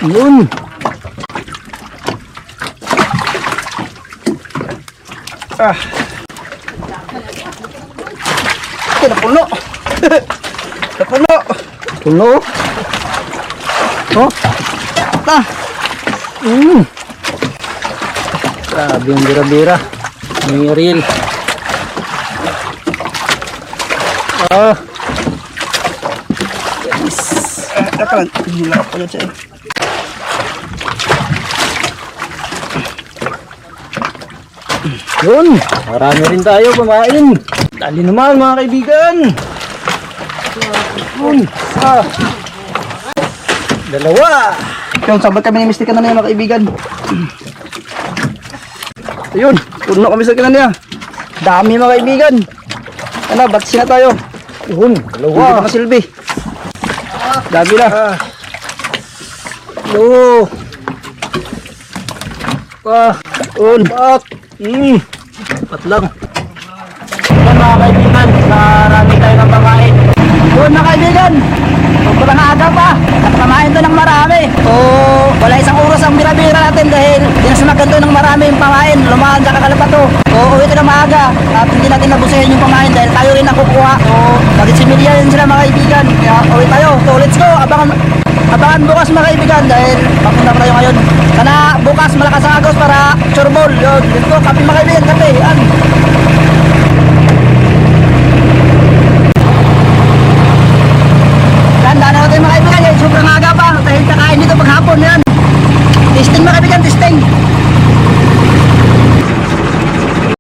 Yun. Napuno. Napuno. Puno. Oh. Grabe yung bira-bira. May reel. Teka lang. Hilap ko dyan siya eh. Yun. Marami rin tayo kumain. Dali naman mga kaibigan. Yun. Dalawa. Yung sabat kami ni Mr. Kanan niya mga kaibigan. Ayun. Puno kami sa kanan niya. Dami mga kaibigan. Ano, batsi na tayo. Yun. Dalawa. Dalawa. Mga silbi. Dami na. Oh. Un. Pat lang. Yan mga kaibigan. Marami tayo ng pakain. Yun mga kaibigan. Sobrang aga pa. Nakamain to ng marami. So, wala isang oras ang bira-bira natin dahil dinasunagan to ng marami yung pamain. Lumahan sa kakalapat to. So, uwi to ng maaga. At hindi natin nabusahin yung pamain dahil tayo rin nakukuha. So, magsimilya yun sila mga kaibigan. Kaya uwi tayo. So, let's go. Abangan bukas mga kaibigan dahil papunta pa tayo ngayon. Sana bukas malakas ang agos para sureball. Yun, let's go. Kape mga kaibigan. Kape. Yan.